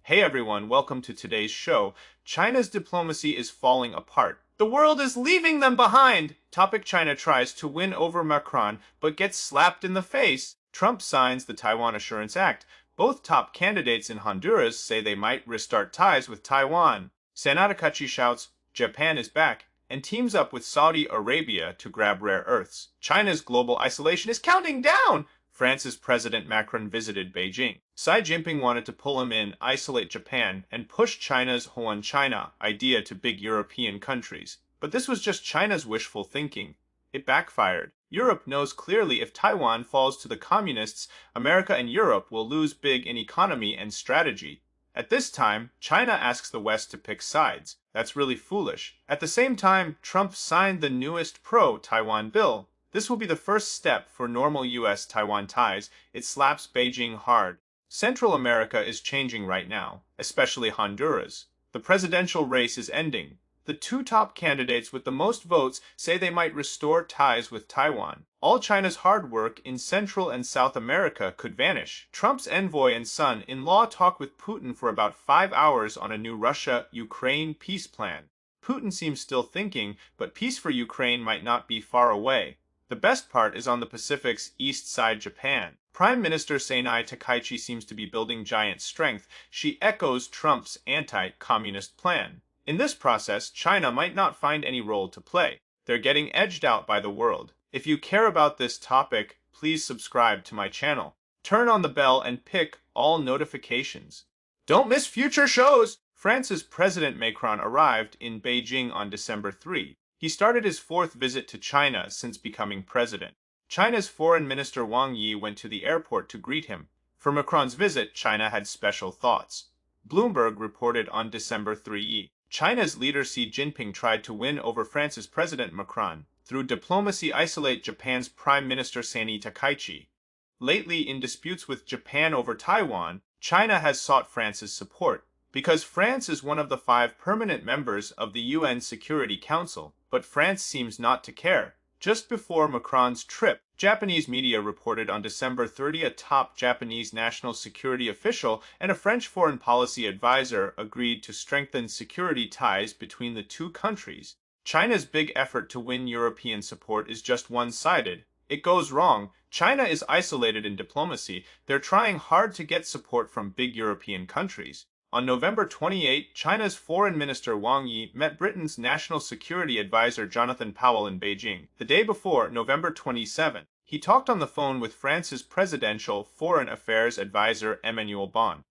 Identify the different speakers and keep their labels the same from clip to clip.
Speaker 1: Hey everyone, welcome to today's show. China's diplomacy is falling apart. The world is leaving them behind. Topic: China tries to win over Macron, but gets slapped in the face. Trump signs the Taiwan Assurance Act. Both top candidates in Honduras say they might restart ties with Taiwan. Sanae Takaichi shouts, Japan is back, and teams up with Saudi Arabia to grab rare earths. China's global isolation is counting down. France's President Macron visited Beijing. Xi Jinping wanted to pull him in, isolate Japan, and push China's One China idea to big European countries. But this was just China's wishful thinking. It backfired. Europe knows clearly if Taiwan falls to the communists, America and Europe will lose big in economy and strategy. At this time, China asks the West to pick sides. That's really foolish. At the same time, Trump signed the newest pro-Taiwan bill. This will be the first step for normal U.S.-Taiwan ties. It slaps Beijing hard. Central America is changing right now, especially Honduras. The presidential race is ending. The two top candidates with the most votes say they might restore ties with Taiwan. All China's hard work in Central and South America could vanish. Trump's envoy and son-in-law talk with Putin for about 5 hours on a new Russia-Ukraine peace plan. Putin seems still thinking, but peace for Ukraine might not be far away. The best part is on the Pacific's east side, Japan. Prime Minister Sanae Takaichi seems to be building giant strength. She echoes Trump's anti-communist plan. In this process, China might not find any role to play. They're getting edged out by the world. If you care about this topic, please subscribe to my channel. Turn on the bell and pick all notifications. Don't miss future shows! France's President Macron arrived in Beijing on December 3. He started his fourth visit to China since becoming president. China's Foreign Minister Wang Yi went to the airport to greet him. For Macron's visit, China had special thoughts. Bloomberg reported on December 3. China's leader Xi Jinping tried to win over France's President Macron through diplomacy isolate Japan's Prime Minister Sanae Takaichi. Lately, in disputes with Japan over Taiwan, China has sought France's support, because France is one of the 5 permanent members of the UN Security Council, but France seems not to care. Just before Macron's trip, Japanese media reported on December 30 a top Japanese national security official and a French foreign policy advisor agreed to strengthen security ties between the two countries. China's big effort to win European support is just one-sided. It goes wrong. China is isolated in diplomacy. They're trying hard to get support from big European countries. On November 28, China's Foreign Minister Wang Yi met Britain's National Security Advisor Jonathan Powell in Beijing. The day before, November 27, he talked on the phone with France's Presidential Foreign Affairs Advisor Emmanuel Bon.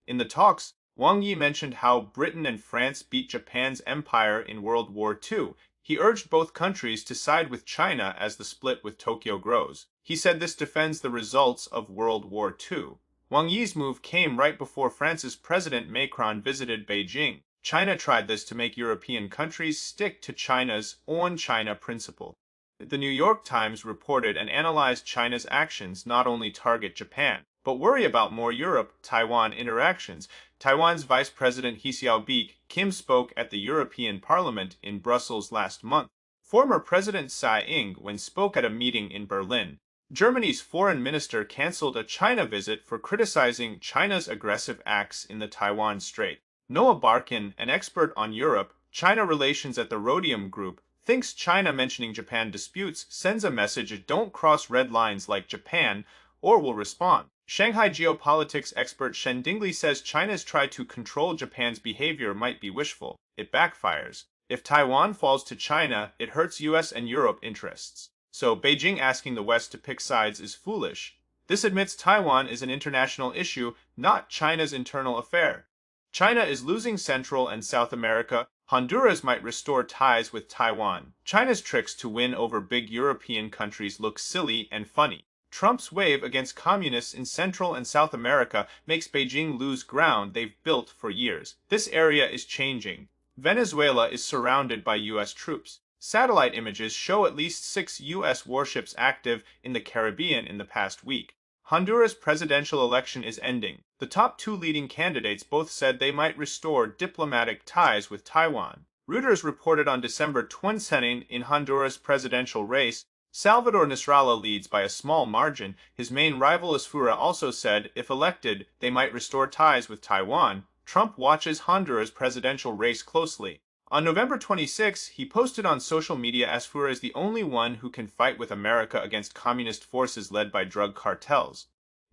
Speaker 1: In the talks, Wang Yi mentioned how Britain and France beat Japan's empire in World War II. He urged both countries to side with China as the split with Tokyo grows. He said this defends the results of World War II. Wang Yi's move came right before France's President Macron visited Beijing. China tried this to make European countries stick to China's One China principle. The New York Times reported and analyzed China's actions not only target Japan, but worry about more Europe-Taiwan interactions. Taiwan's Vice President He Xiaobik Kim spoke at the European Parliament in Brussels last month. Former President Tsai Ing-wen spoke at a meeting in Berlin. Germany's foreign minister canceled a China visit for criticizing China's aggressive acts in the Taiwan Strait. Noah Barkin, an expert on Europe-China relations at the Rhodium Group, thinks China mentioning Japan disputes sends a message of don't cross red lines like Japan, or will respond. Shanghai geopolitics expert Shen Dingley says China's try to control Japan's behavior might be wishful. It backfires. If Taiwan falls to China, it hurts US and Europe interests. So Beijing asking the West to pick sides is foolish. This admits Taiwan is an international issue, not China's internal affair. China is losing Central and South America. Honduras might restore ties with Taiwan. China's tricks to win over big European countries look silly and funny. Trump's wave against communists in Central and South America makes Beijing lose ground they've built for years. This area is changing. Venezuela is surrounded by US troops. Satellite images show at least 6 U.S. warships active in the Caribbean in the past week. Honduras' presidential election is ending. The top 2 leading candidates both said they might restore diplomatic ties with Taiwan. Reuters reported on December 22 in Honduras' presidential race, Salvador Nasrallah leads by a small margin. His main rival Asfura also said if elected, they might restore ties with Taiwan. Trump watches Honduras presidential race closely. On November 26, he posted on social media Asfura is the only one who can fight with America against communist forces led by drug cartels.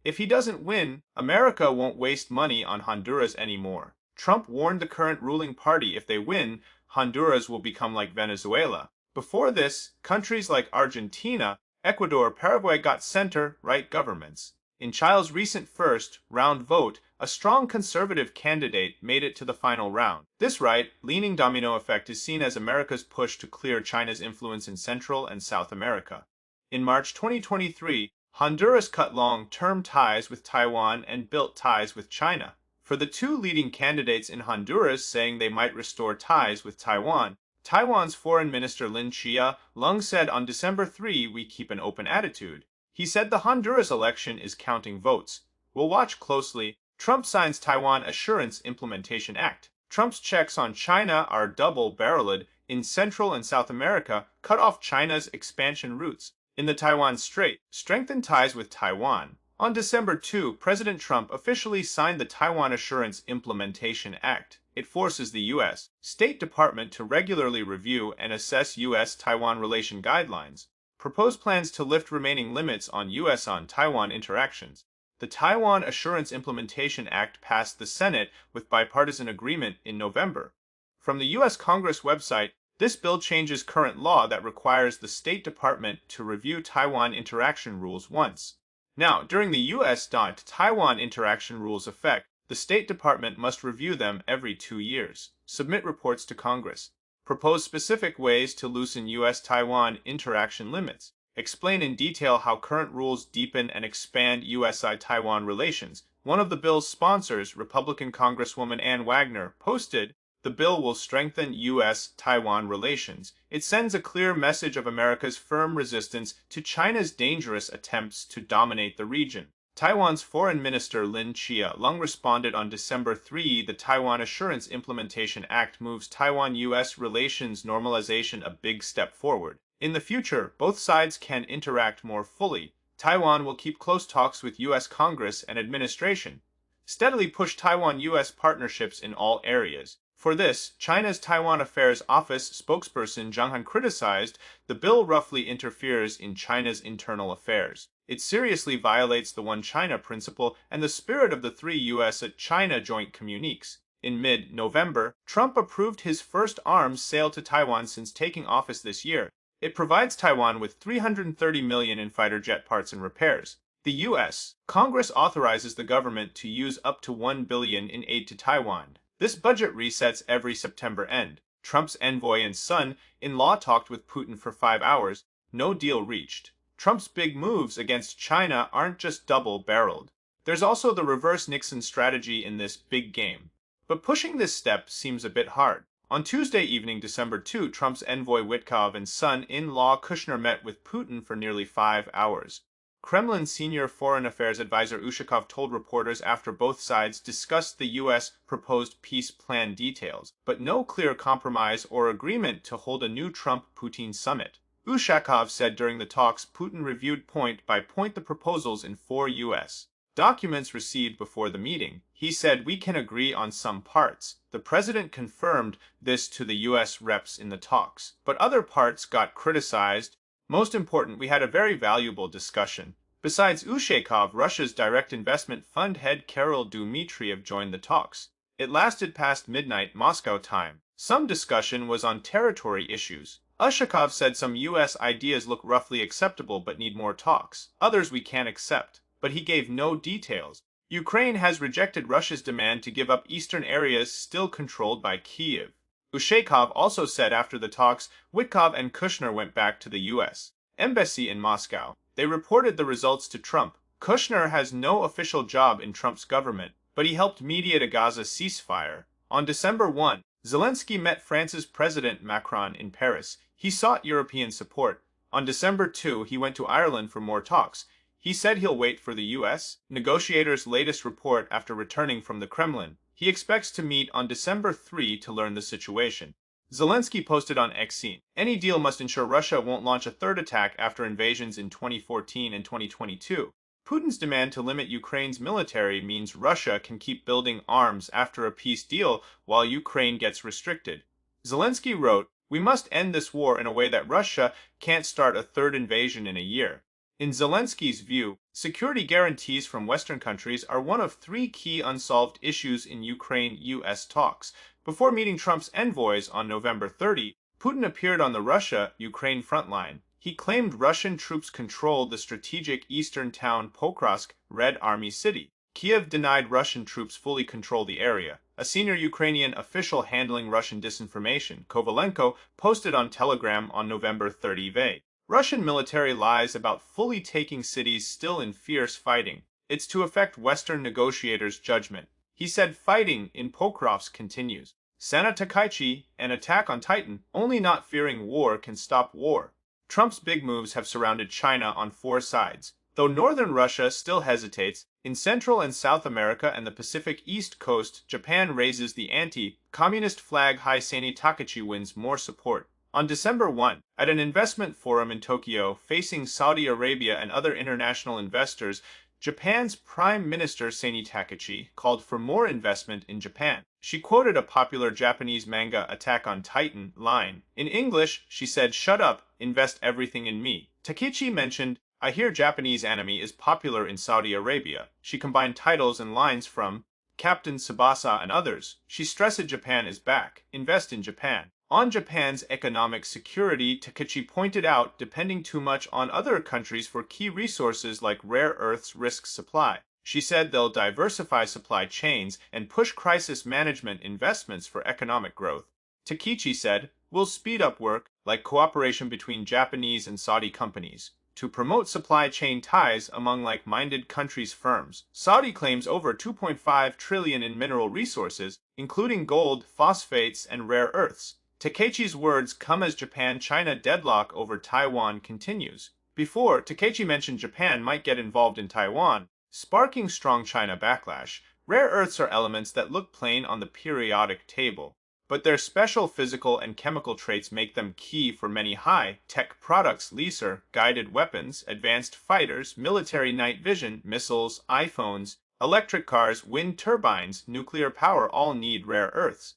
Speaker 1: If he doesn't win, America won't waste money on Honduras anymore. Trump warned the current ruling party if they win, Honduras will become like Venezuela. Before this, countries like Argentina, Ecuador, Paraguay got center-right governments. In Chile's recent first-round vote, a strong conservative candidate made it to the final round. This right-leaning domino effect is seen as America's push to clear China's influence in Central and South America. In March 2023, Honduras cut long-term ties with Taiwan and built ties with China. For the two leading candidates in Honduras saying they might restore ties with Taiwan, Taiwan's Foreign Minister Lin Chia-lung said on December 3, "We keep an open attitude." He said the Honduras election is counting votes. "We'll watch closely." Trump signs Taiwan Assurance Implementation Act. Trump's checks on China are double-barreled. In Central and South America, cut off China's expansion routes. In the Taiwan Strait, strengthen ties with Taiwan. On December 2, President Trump officially signed the Taiwan Assurance Implementation Act. It forces the U.S. State Department to regularly review and assess U.S.-Taiwan relation guidelines. Proposed plans to lift remaining limits on U.S.-on-Taiwan interactions. The Taiwan Assurance Implementation Act passed the Senate with bipartisan agreement in November. From the U.S. Congress website, this bill changes current law that requires the State Department to review Taiwan interaction rules once. Now, during the U.S.-Taiwan interaction rules effect, the State Department must review them every 2 years. Submit reports to Congress. Propose specific ways to loosen U.S.-Taiwan interaction limits. Explain in detail how current rules deepen and expand U.S.-Taiwan relations. One of the bill's sponsors, Republican Congresswoman Ann Wagner, posted, "The bill will strengthen U.S.-Taiwan relations. It sends a clear message of America's firm resistance to China's dangerous attempts to dominate the region." Taiwan's Foreign Minister Lin Chia-lung responded on December 3, the Taiwan Assurance Implementation Act moves Taiwan-U.S. relations normalization a big step forward. In the future, both sides can interact more fully. Taiwan will keep close talks with U.S. Congress and administration. Steadily push Taiwan-U.S. partnerships in all areas. For this, China's Taiwan Affairs Office spokesperson Zhang Han criticized, "The bill roughly interferes in China's internal affairs. It seriously violates the One China principle and the spirit of the three U.S.-China joint communiques." In mid-November, Trump approved his first arms sale to Taiwan since taking office this year. It provides Taiwan with $330 million in fighter jet parts and repairs. The U.S. Congress authorizes the government to use up to $1 billion in aid to Taiwan. This budget resets every September end. Trump's envoy and son-in-law talked with Putin for 5 hours. No deal reached. Trump's big moves against China aren't just double-barreled. There's also the reverse Nixon strategy in this big game. But pushing this step seems a bit hard. On Tuesday evening, December 2, Trump's envoy Witkoff and son-in-law Kushner met with Putin for nearly 5 hours. Kremlin senior foreign affairs advisor Ushakov told reporters after both sides discussed the U.S. proposed peace plan details, but no clear compromise or agreement to hold a new Trump-Putin summit. Ushakov said during the talks Putin reviewed point by point the proposals in 4 U.S. documents received before the meeting. He said, "We can agree on some parts." The president confirmed this to the U.S. reps in the talks, but other parts got criticized. Most important, "We had a very valuable discussion." Besides Ushakov, Russia's direct investment fund head Kirill Dmitriev joined the talks. It lasted past midnight Moscow time. Some discussion was on territory issues. Ushakov said some U.S. ideas look roughly acceptable but need more talks. Others we can't accept. But he gave no details. Ukraine has rejected Russia's demand to give up eastern areas still controlled by Kyiv. Ushakov also said after the talks, Witkoff and Kushner went back to the U.S. Embassy in Moscow. They reported the results to Trump. Kushner has no official job in Trump's government, but he helped mediate a Gaza ceasefire. On December 1, Zelensky met France's President Macron in Paris. He sought European support. On December 2, he went to Ireland for more talks. He said he'll wait for the U.S. negotiators' latest report after returning from the Kremlin. He expects to meet on December 3 to learn the situation. Zelensky posted on X, "Any deal must ensure Russia won't launch a third attack after invasions in 2014 and 2022. Putin's demand to limit Ukraine's military means Russia can keep building arms after a peace deal while Ukraine gets restricted. Zelensky wrote, "We must end this war in a way that Russia can't start a third invasion in a year." In Zelensky's view, security guarantees from Western countries are one of three key unsolved issues in Ukraine-US talks. Before meeting Trump's envoys on November 30, Putin appeared on the Russia-Ukraine front line. He claimed Russian troops controlled the strategic eastern town Pokrovsk, Red Army City. Kiev denied Russian troops fully control the area. A senior Ukrainian official handling Russian disinformation, Kovalenko, posted on Telegram on November 30. Russian military lies about fully taking cities still in fierce fighting. It's to affect Western negotiators' judgment. He said fighting in Pokrovsk continues. Sanae Takaichi, an attack on Titan, only not fearing war can stop war. Trump's big moves have surrounded China on four sides. Though northern Russia still hesitates, in Central and South America and the Pacific East Coast, Japan raises the anti-communist flag high. Sanae Takaichi wins more support. On December 1, at an investment forum in Tokyo facing Saudi Arabia and other international investors, Japan's Prime Minister Sanae Takaichi called for more investment in Japan. She quoted a popular Japanese manga Attack on Titan line. In English, she said, "Shut up, invest everything in me." Takaichi mentioned, "I hear Japanese anime is popular in Saudi Arabia." She combined titles and lines from Captain Tsubasa and others. She stressed Japan is back. Invest in Japan. On Japan's economic security, Takaichi pointed out depending too much on other countries for key resources like rare earths risks supply. She said they'll diversify supply chains and push crisis management investments for economic growth. Takaichi said, "We'll speed up work, like cooperation between Japanese and Saudi companies, to promote supply chain ties among like-minded countries' firms." Saudi claims over 2.5 trillion in mineral resources, including gold, phosphates, and rare earths. Takaichi's words come as Japan-China deadlock over Taiwan continues. Before, Takaichi mentioned Japan might get involved in Taiwan, sparking strong China backlash. Rare earths are elements that look plain on the periodic table, but their special physical and chemical traits make them key for many high-tech products: laser, guided weapons, advanced fighters, military night vision, missiles, iPhones, electric cars, wind turbines, nuclear power all need rare earths.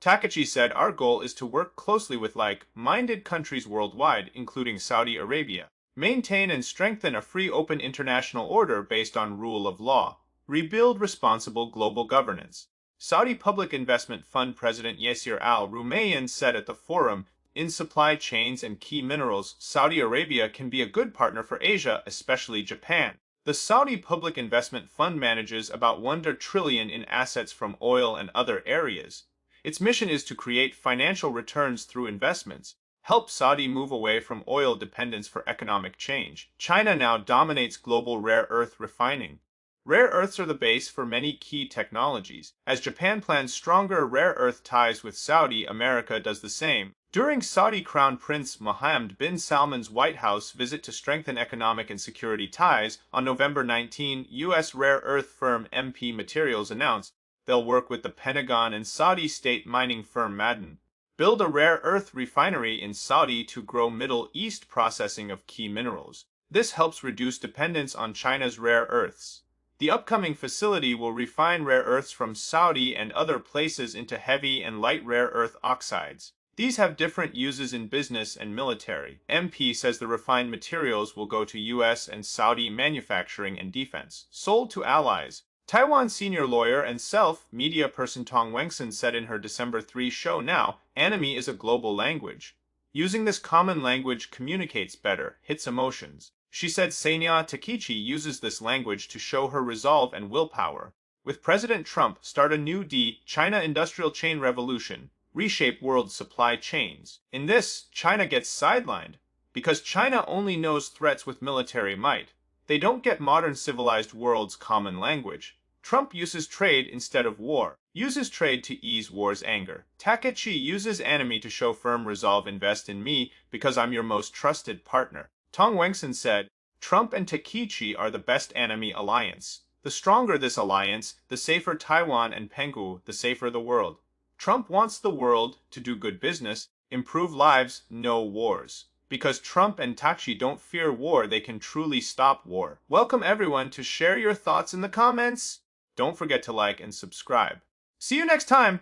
Speaker 1: Takaichi said, "Our goal is to work closely with like-minded countries worldwide, including Saudi Arabia, maintain and strengthen a free open international order based on rule of law, rebuild responsible global governance." Saudi Public Investment Fund President Yasir Al-Rumayyan said at the forum, "In supply chains and key minerals, Saudi Arabia can be a good partner for Asia, especially Japan." The Saudi Public Investment Fund manages about 1 trillion in assets from oil and other areas. Its mission is to create financial returns through investments, help Saudi move away from oil dependence for economic change. China now dominates global rare earth refining. Rare earths are the base for many key technologies. As Japan plans stronger rare earth ties with Saudi, America does the same. During Saudi Crown Prince Mohammed bin Salman's White House visit to strengthen economic and security ties, on November 19, U.S. rare earth firm MP Materials announced they'll work with the Pentagon and Saudi state mining firm Ma'aden, build a rare earth refinery in Saudi to grow Middle East processing of key minerals. This helps reduce dependence on China's rare earths. The upcoming facility will refine rare earths from Saudi and other places into heavy and light rare earth oxides. These have different uses in business and military. MP says the refined materials will go to U.S. and Saudi manufacturing and defense, sold to allies. Taiwan senior lawyer and self-media person Tong Wengson said in her December 3 show, "Now, anime is a global language. Using this common language communicates better, hits emotions." She said Sanae Takaichi uses this language to show her resolve and willpower. With President Trump, start a new China industrial chain revolution, reshape world supply chains. In this, China gets sidelined, because China only knows threats with military might. They don't get modern civilized world's common language. Trump uses trade instead of war, uses trade to ease war's anger. Takaichi uses anime to show firm resolve. Invest in me because I'm your most trusted partner. Tong Wengson said, "Trump and Takaichi are the best anime alliance. The stronger this alliance, the safer Taiwan and Penghu, the safer the world." Trump wants the world to do good business, improve lives, no wars. Because Trump and Takaichi don't fear war, they can truly stop war. Welcome everyone to share your thoughts in the comments. Don't forget to like and subscribe. See you next time!